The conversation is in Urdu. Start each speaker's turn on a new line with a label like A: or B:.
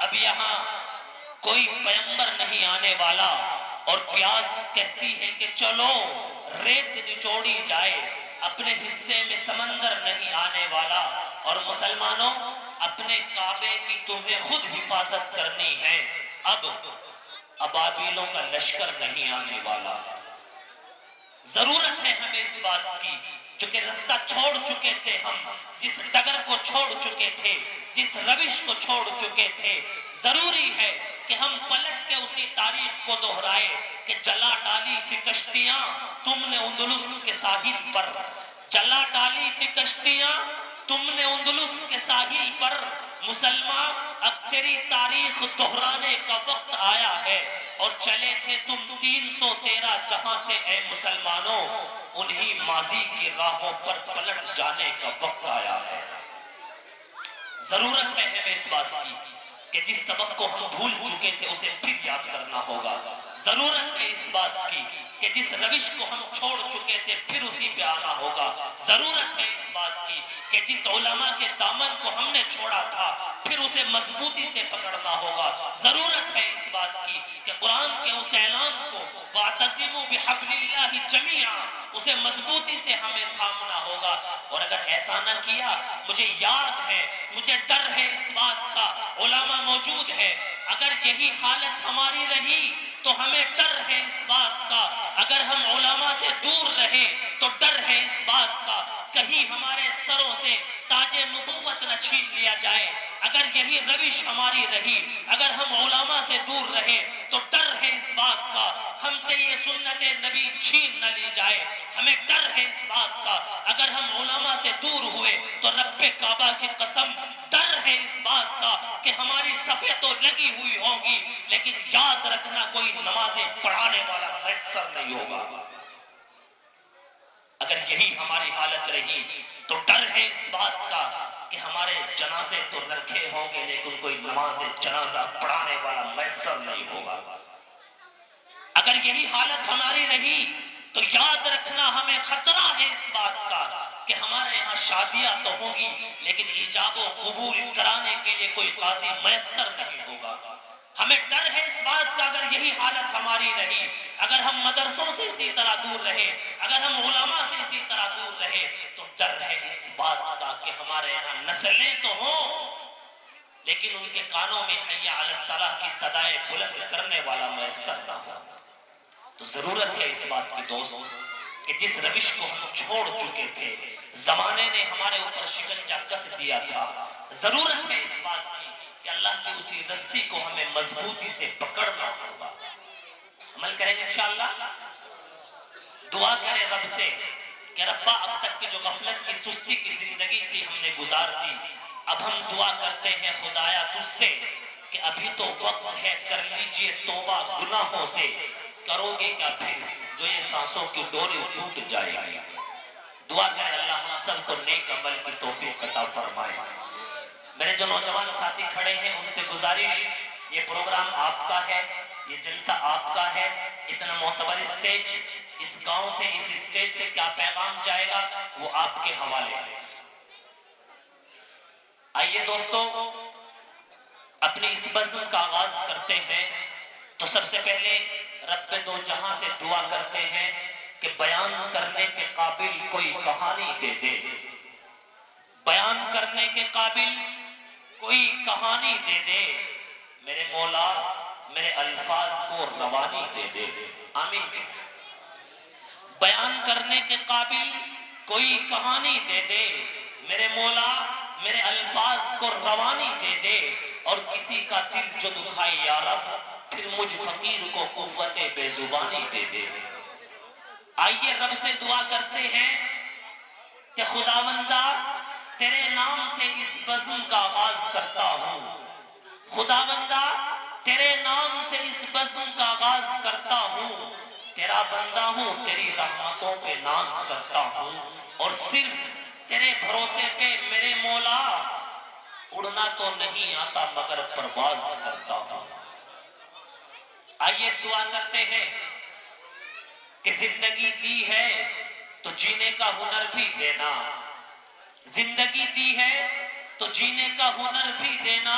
A: اب یہاں کوئی پیغمبر نہیں آنے والا، اور پیاس کہتی ہے کہ چلو ریت نچوڑی جائے، اپنے حصے میں سمندر نہیں آنے والا، اور مسلمانوں اپنے کعبے کی تمہیں خود حفاظت کرنی ہے، اب ابابیلوں کا لشکر نہیں آنے والا۔ ضرورت ہے ہمیں اس بات کی، چونکہ رستہ چھوڑ چکے تھے ہم، جس ڈگر کو چھوڑ چکے تھے، جس روش کو چھوڑ چکے تھے، ضروری ہے کہ ہم پلٹ کے اسی تاریخ کو دہرائے کہ جلا ڈالی تھی کشتیاں تم نے اندلس کے ساحل پر، جلا ڈالی تھی کشتیاں تم نے اندلس کے ساحل پر، مسلمان اب تیری تاریخ دہرانے کا وقت آیا ہے، اور چلے تھے تم 313 جہاں سے اے مسلمانوں، انہی ماضی کی راہوں پر پلٹ جانے کا وقت آیا ہے۔ ضرورت ہے ہمیں اس بات کی کہ جس سبق کو ہم بھول چکے تھے اسے پھر یاد کرنا ہوگا، ضرورت ہے اس بات کی کہ جس روش کو ہم چھوڑ چکے تھے پھر اسی پہ آنا ہوگا، ضرورت ہے اس بات کی کہ جس علماء کے دامن کو ہم نے چھوڑا تھا پھر اسے مضبوطی سے پکڑنا ہوگا، ضرورت ہے اس بات کی کہ قرآن کے اس اعلان کو وَاعْتَصِمُوا بِحَبْلِ اللَّهِ جَمِيعًا اسے مضبوطی سے ہمیں تھامنا ہوگا، اور اگر ایسا نہ کیا مجھے یاد ہے، مجھے ڈر ہے اس بات کا، علماء موجود ہے، اگر یہی حالت ہماری رہی تو ہمیں ڈر ہے اس بات کا، اگر ہم علماء سے دور رہے تو ڈر ہے اس بات کا کہیں ہمارے سروں سے تاج نبوت نہ چھین لیا جائے، اگر یہی روش ہماری رہی، اگر ہم علماء سے دور رہے تو ڈر ہے اس بات کا ہم سے یہ سنت نبی چھین نہ لی جائے، ہمیں ڈر ہے اس بات کا اگر ہم علماء سے دور ہوئے تو رب کعبہ کی قسم ڈر ہے اس بات کا کہ ہماری صفیں تو لگی ہوئی ہوں گی لیکن یاد رکھنا کوئی نمازیں پڑھانے والا میسر نہیں ہوگا، اگر یہی ہماری حالت رہی تو ڈر ہے اس بات کا کہ ہمارے جنازے تو رکھے ہوں گے لیکن کوئی نماز جنازہ پڑھانے والا میسر نہیں ہوگا، اگر یہی حالت ہماری رہی تو یاد رکھنا ہمیں خطرہ ہے اس بات کا کہ ہمارے یہاں شادیاں تو ہوں گی لیکن ایجاب و قبول کرانے کے لیے کوئی قاضی میسر نہیں ہوگا، ہمیں ڈر ہے اس بات کا اگر یہی حالت ہماری رہی، اگر ہم مدرسوں سے اسی طرح دور رہے، اگر ہم علماء سے اسی طرح دور رہے تو ڈر ہے اس بات کا کہ ہمارے یہاں نسلیں تو ہوں لیکن ان کے کانوں میں حی علی الصلاۃ کی صدائیں بلند کرنے والا میسر نہ ہو، تو ضرورت ہے اس بات کی دوست کہ جس روش کو ہم چھوڑ چکے تھے، زمانے نے ہمارے اوپر شکنجہ کس دیا تھا، ضرورت ہے اس بات کی کہ اللہ کی اسی رسی کو ہمیں مضبوطی سے پکڑنا ہوگا، عمل کریں گے انشاءاللہ، دعا کریں رب سے کہ ربا اب تک کی جو غفلت کی سستی کی زندگی تھی ہم نے گزار دی، اب ہم دعا کرتے ہیں خدایا تجھ سے کہ ابھی تو وقت ہے کر لیجئے توبہ گناہوں سے، کرو گے کیا پھر جو یہ سانسوں کی ڈوری ٹوٹ جائے گی، دعا کریں اللہ ہم سب کو نیک عمل کی توفیق عطا فرمائے۔ میرے جو نوجوان ساتھی کھڑے ہیں ان سے گزارش، یہ پروگرام آپ کا ہے، یہ جلسہ آپ کا ہے، اتنا معتبر اسٹیج، اس گاؤں سے اس اسٹیج سے کیا پیغام جائے گا وہ آپ کے حوالے ہے۔ آئیے دوستو اپنی اس بزم کا آغاز کرتے ہیں تو سب سے پہلے رب دو جہاں سے دعا کرتے ہیں کہ بیان کرنے کے قابل کوئی کہانی دے دے، بیان کرنے کے قابل کوئی کہانی دے دے، میرے مولا میرے الفاظ کو روانی دے دے، آمین کہ بیان کرنے کے قابل کوئی کہانی دے دے، میرے مولا میرے الفاظ کو روانی دے دے، اور کسی کا دل جو دکھائے یا رب پھر مجھ فقیر کو قوت بے زبانی دے دے۔ آئیے رب سے دعا کرتے ہیں کہ خداوندہ تیرے نام سے اس بزم کا آغاز کرتا ہوں، خداوندہ تیرے نام سے اس بزم کا آغاز کرتا ہوں، تیرا بندہ ہوں تیری رحمتوں پہ ناز کرتا ہوں، اور صرف تیرے بھروسے پہ میرے مولا اڑنا تو نہیں آتا مگر پرواز کرتا ہوں۔ آئیے دعا کرتے ہیں کہ زندگی دی ہے تو جینے کا ہنر بھی دینا، زندگی دی ہے تو جینے کا ہنر بھی دینا،